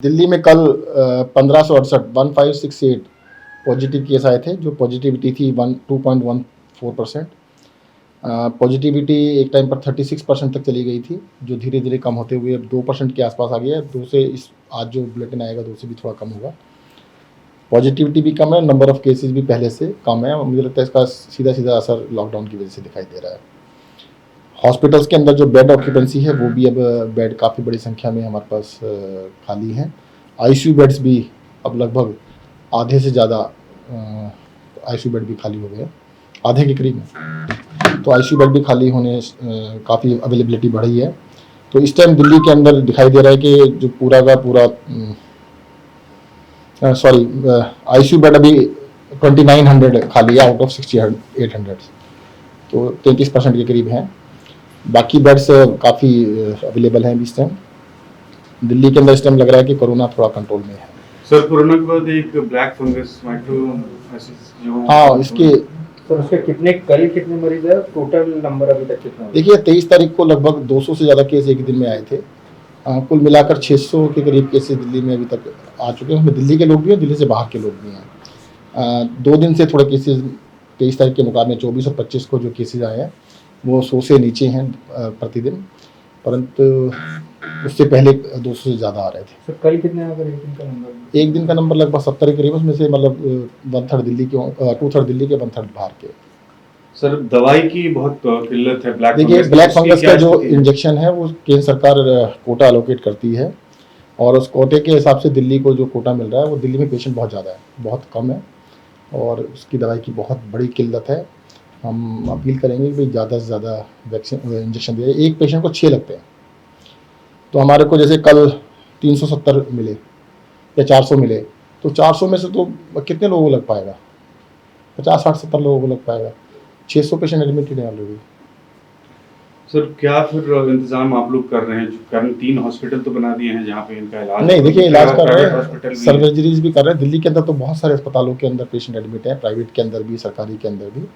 दिल्ली में कल 1568 positive case आए थे, जो पॉजिटिविटी थी 2.14%। पॉजिटिविटी एक टाइम पर 36% तक चली गई थी, जो धीरे धीरे कम होते हुए अब 2% के आसपास आ गया है। 2 से इस आज जो बुलेटिन आएगा 2 से भी थोड़ा कम होगा। पॉजिटिविटी भी कम है, नंबर ऑफ़ केसेस भी पहले से कम है। मुझे लगता है इसका सीधा सीधा असर लॉकडाउन की वजह से दिखाई दे रहा है। हॉस्पिटल्स के अंदर जो बेड ऑक्यूपेंसी है वो भी अब बेड काफ़ी बड़ी संख्या में हमारे पास खाली हैं। आईसीयू बेड्स भी अब लगभग आधे से ज़्यादा आईसीयू बेड भी खाली हो गए, आधे के करीब में। तो आईसीयू बेड भी खाली होने काफ़ी अवेलेबिलिटी बढ़ी है। तो इस टाइम दिल्ली के अंदर दिखाई दे रहा है कि जो पूरा का पूरा आईसीयू बेड अभी 2900 खाली है आउट ऑफ 6800, तो 33% के करीब हैं। बाकी बेड्स काफ़ी अवेलेबल हैं इस टाइम। दिल्ली के अंदर इस टाइम लग रहा है कि कोरोना थोड़ा कंट्रोल में है। सर, कोरोना के बाद एक ब्लैक फंगस जो हाँ, इसके सर उसके कितने मरीज है, टोटल नंबर अभी तक कितना? देखिए 23 तारीख को लगभग 200 से ज़्यादा केस एक दिन में आए थे। कुल मिलाकर 600 के करीब केसेस दिल्ली में अभी तक आ चुके हैं। उसमें दिल्ली के लोग भी हैं, दिल्ली से बाहर के लोग भी हैं। 2 दिन से थोड़े केसेस 23 तारीख के मुकाबले 24 और 25 को जो केसेस आए हैं वो 100 से नीचे हैं प्रतिदिन, परंतु उससे पहले 200 से ज़्यादा आ रहे थे। सर कल कितने आ गए एक दिन का नंबर? एक दिन का नंबर लगभग 70 के करीब, उसमें से मतलब 1/3 दिल्ली के, 2/3 दिल्ली के, 1/3 बाहर के। सर, दवाई की बहुत किल्लत है ब्लैक देखिए फंगस। ब्लैक फंगस का जो इंजेक्शन है वो केंद्र सरकार कोटा एलोकेट करती है, और उस कोटे के हिसाब से दिल्ली को जो कोटा मिल रहा है वो दिल्ली में पेशेंट बहुत ज़्यादा है, बहुत कम है, और उसकी दवाई की बहुत बड़ी किल्लत है। हम अपील करेंगे कि भाई ज़्यादा से ज़्यादा वैक्सीन इंजेक्शन दिए। एक पेशेंट को 6 लगते हैं, तो हमारे को जैसे कल 370 मिले या 400 मिले, तो 400 में से तो कितने लोगों को लग पाएगा? 50, 60, 70 लोगों को लग पाएगा। 600 पेशेंट एडमिटेड हैं ऑलरेडी। सर, क्या फिर इंतजाम आप लोग कर रहे हैं? कारण 3 हॉस्पिटल तो बना दिए हैं जहाँ पे इनका इलाज नहीं, देखिए इलाज कर रहे हैं, हॉस्पिटल सर्जरीज भी कर रहे हैं। दिल्ली के अंदर तो बहुत सारे अस्पतालों के अंदर पेशेंट एडमिट हैं, प्राइवेट के अंदर भी, सरकारी के अंदर भी।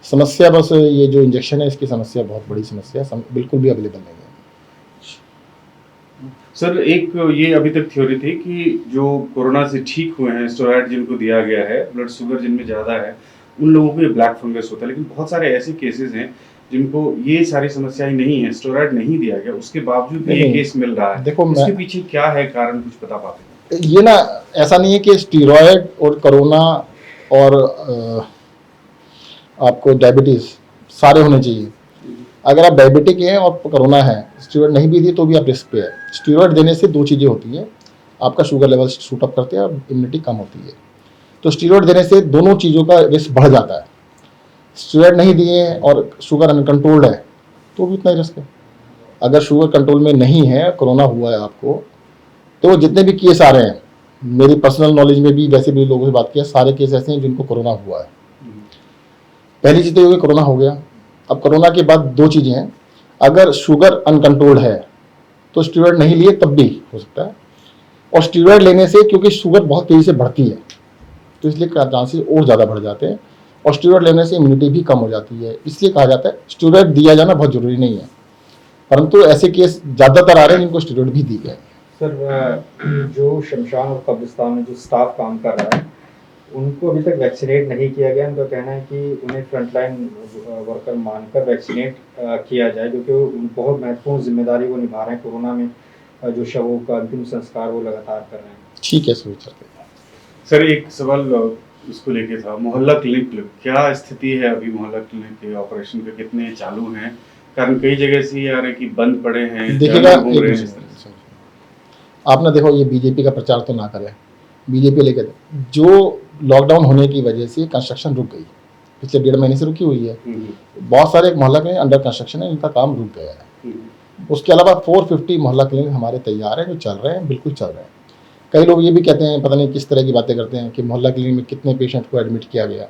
समस्या बस ये जो इंजेक्शन है इसकी समस्या बहुत बड़ी समस्या है, बिल्कुल भी अवेलेबल नहीं है। सर, एक ये अभी तक थ्योरी थी कि जो कोरोना से ठीक हुए हैं, स्टेरॉइड जिनको दिया गया है, ब्लड शुगर जिनमें ज़्यादा है, उन लोगों को ये ब्लैक फंगस होता है। लेकिन बहुत सारे ऐसे केसेस हैं जिनको ये सारी समस्याएं नहीं है, स्टेरॉइड नहीं दिया गया, उसके बावजूद ये केस मिल रहा है। देखो, इसके पीछे क्या है कारण, कुछ बता पाते हैं? ये ना, ऐसा नहीं है कि स्टेरॉइड और कोरोना और आपको डायबिटीज़ सारे होने चाहिए। अगर आप डायबिटिक हैं और कोरोना है, स्टेरॉइड नहीं भी दिए तो भी आप रिस्क पे है। स्टेरॉइड देने से 2 चीज़ें होती हैं, आपका शुगर लेवल शूट अप करते हैं और इम्यूनिटी कम होती है। तो स्टेरॉइड देने से दोनों चीज़ों का रिस्क बढ़ जाता है। स्टेरॉइड नहीं दिए और शुगर अनकंट्रोल्ड है तो भी उतना ही रिस्क है। अगर शुगर कंट्रोल में नहीं है, कोरोना हुआ है आपको, तो जितने भी केस आ रहे हैं, मेरी पर्सनल नॉलेज में भी वैसे भी लोगों से बात किया, सारे केस ऐसे हैं जिनको कोरोना हुआ है। पहली चीज़ तो ये कोरोना हो गया। अब कोरोना के बाद 2 चीज़ें हैं, अगर शुगर अनकंट्रोल्ड है तो स्टेरॉइड नहीं लिए तब भी हो सकता है, और स्टेरॉइड लेने से क्योंकि शुगर बहुत तेज़ी से बढ़ती है तो इसलिए चांसेस और ज़्यादा बढ़ जाते हैं, और स्टेरॉइड लेने से इम्यूनिटी भी कम हो जाती है। इसलिए कहा जाता है स्टेरॉइड दिया जाना बहुत ज़रूरी नहीं है, परंतु ऐसे केस ज़्यादातर आ रहे हैं जिनको स्टेरॉइड भी दी गए। सर जो शमशान और कब्रिस्तान में जो स्टाफ काम कर रहा है उनको अभी तक वैक्सीनेट नहीं किया गया। उनका कहना है कि उन्हें फ्रंटलाइन वर्कर मानकर वैक्सीनेट किया जाए, क्योंकि वो बहुत महत्वपूर्ण जिम्मेदारी वो निभा रहे हैं। कोरोना में जो शवों का अंतिम संस्कार वो लगातार कर रहे हैं। ठीक है, सोच सकते हैं। सर, एक सवाल इसको लेके था, मोहल्ला क्लिनिक क्या स्थिति है अभी? मोहल्ला क्लिनिक के ऑपरेशन के कितने चालू हैं? कारण कई जगह से ये आ रहा है कि बंद पड़े हैं। देखिएगा, आपने देखो, ये बीजेपी का प्रचार तो ना करें। बीजेपी लेकर जो लॉकडाउन होने की वजह से कंस्ट्रक्शन रुक गई, पिछले 1.5 महीने से रुकी हुई है। बहुत सारे मोहल्ला क्लिनिक अंडर कंस्ट्रक्शन है, इनका काम रुक गया है। उसके अलावा 450 मोहल्ला क्लिनिक हमारे तैयार हैं, जो चल रहे हैं, बिल्कुल चल रहे हैं। कई लोग ये भी कहते हैं, पता नहीं किस तरह की बातें करते हैं कि मोहल्ला क्लिनिक में कितने पेशेंट को एडमिट किया गया।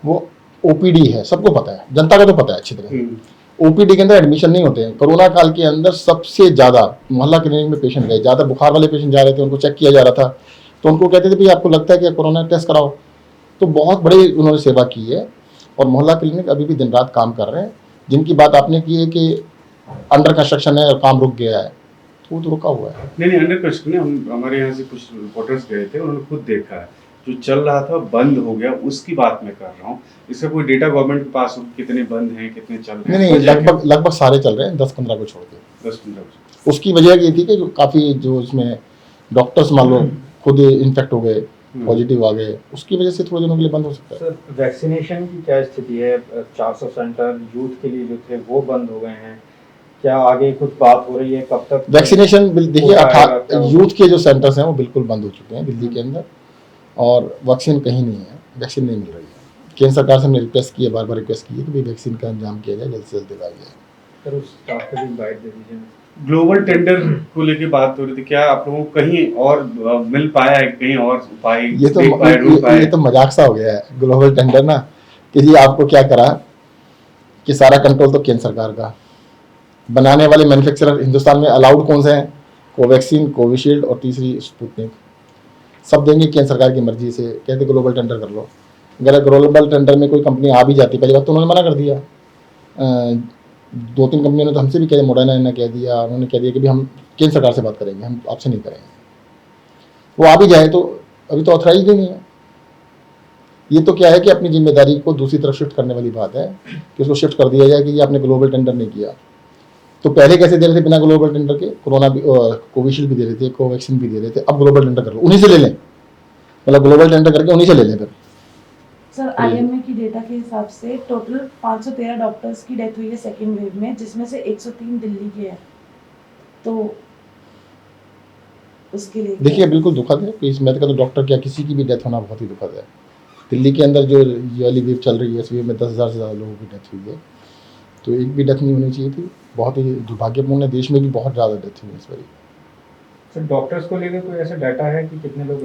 वो ओपीडी है, सबको पता है, जनता को तो पता है अच्छी तरह। ओपीडी के अंदर एडमिशन नहीं होते हैं। कोरोना काल के अंदर सबसे ज़्यादा मोहल्ला क्लिनिक में पेशेंट गए, ज़्यादा बुखार वाले पेशेंट जा रहे थे, उनको चेक किया जा रहा था, तो उनको कहते थे भाई आपको लगता है कि कोरोना टेस्ट कराओ। तो बहुत बड़ी उन्होंने सेवा की है, और मोहल्ला क्लिनिक अभी भी दिन रात काम कर रहे हैं। जिनकी बात आपने की है कि अंडर कंस्ट्रक्शन है और काम रुक गया है, वो तो रुका हुआ है। नहीं अंडर क्वेश्चन है, हम हमारे यहाँ से कुछ रिपोर्टर्स गए थे, उन्होंने खुद देखा है जो चल रहा था बंद हो गया, उसकी बात मैं कर रहा हूँ। इसका कोई डेटा गवर्नमेंट के पास हो कितने बंद हैं कितने चल रहे हैं? नहीं लगभग सारे चल रहे हैं, 10-15 को छोड़ के। 10-15। उसकी वजह ये थी कि जो काफ़ी जो इसमें डॉक्टर्स मान लो खुद इन्फेक्ट हो गए, पॉजिटिव आ गए, उसकी वजह से थोड़े दिनों के लिए बंद हो सकता है। सर वैक्सीनेशन की क्या स्थिति है? 400 सेंटर यूथ के लिए जो थे वो बंद हो गए हैं, क्या आगे कुछ बात हो रही है? कब तक वैक्सीनेशन देखिए, हो पाएगा, क्या होगा? यूथ के जो सेंटर्स हैं वो बिल्कुल बंद हो चुके हैं दिल्ली के अंदर, और वैक्सीन कहीं नहीं है, वैक्सीन नहीं मिल रही है। केंद्र सरकार से हमने रिक्वेस्ट की है, बार बार रिक्वेस्ट की है कि भाई वैक्सीन का इंतजाम किया जाए, जल्द से जल्द दिलाया जाए। सर उस स्टाफ पे भी बाइट दे दीजिए। ग्लोबल टेंडर को लेके बात हो रही थी, क्या आप लोगों को कहीं और मिल पाया है, कहीं और उपाय ये देख पाए, ढूंढ पाए? ये तो मजाक सा हो गया है ग्लोबल टेंडर ना, कि जी आपको क्या करा कि सारा कंट्रोल तो केंद्र सरकार का, बनाने वाले मैन्युफैक्चरर हिंदुस्तान में अलाउड कौन से हैं? कोवैक्सीन, कोविशील्ड और तीसरी स्पुतनिक, सब देंगे केंद्र सरकार की मर्जी से। कहते ग्लोबल टेंडर कर लो, अगर ग्लोबल टेंडर में कोई कंपनी आ भी जाती, पहली बात तो उन्होंने मना कर दिया। 2-3 कंपनियों ने तो हमसे भी कह दिया, मोडर्ना ने कह दिया, उन्होंने कह दिया कि भाई हम केंद्र सरकार से बात करेंगे, हम आपसे नहीं करेंगे। वो आ भी जाए तो अभी तो ऑथराइज ही नहीं है। ये तो क्या है कि अपनी जिम्मेदारी को दूसरी तरफ शिफ्ट करने वाली बात है कि उसको शिफ्ट कर दिया जाए कि ये आपने ग्लोबल टेंडर नहीं किया। तो पहले कैसे दे रहे थे बिना ग्लोबल टेंडर के? कोरोना भी, कोविशील्ड भी दे रहे थे, कोवैक्सीन भी दे रहे थे, अब ग्लोबल टेंडर कर लो, उन्हीं से ले लें, मतलब ग्लोबल टेंडर करके उन्हीं से ले लें फिर। सर आईएमए की डेटा के हिसाब से टोटल 513 डॉक्टर्स की डेथ हुई है सेकेंड वेव में, जिसमें से 103 दिल्ली के हैं, तो उसके लिए देखिए बिल्कुल दुखद है कि इस मैथ का तो डॉक्टर क्या किसी की भी डेथ होना बहुत ही दुखद है। दिल्ली के अंदर जो ये वाली वेव चल रही है, इस वेव में 10,000 से ज़्यादा लोगों की डेथ हुई है, तो एक भी डेथ नहीं होनी चाहिए थी। बहुत ही दुर्भाग्यपूर्ण है, देश में भी बहुत ज़्यादा डेथ हुई है इस बारी। सर डॉक्टर्स को लेकर कोई ऐसा डाटा है कि कितने लोग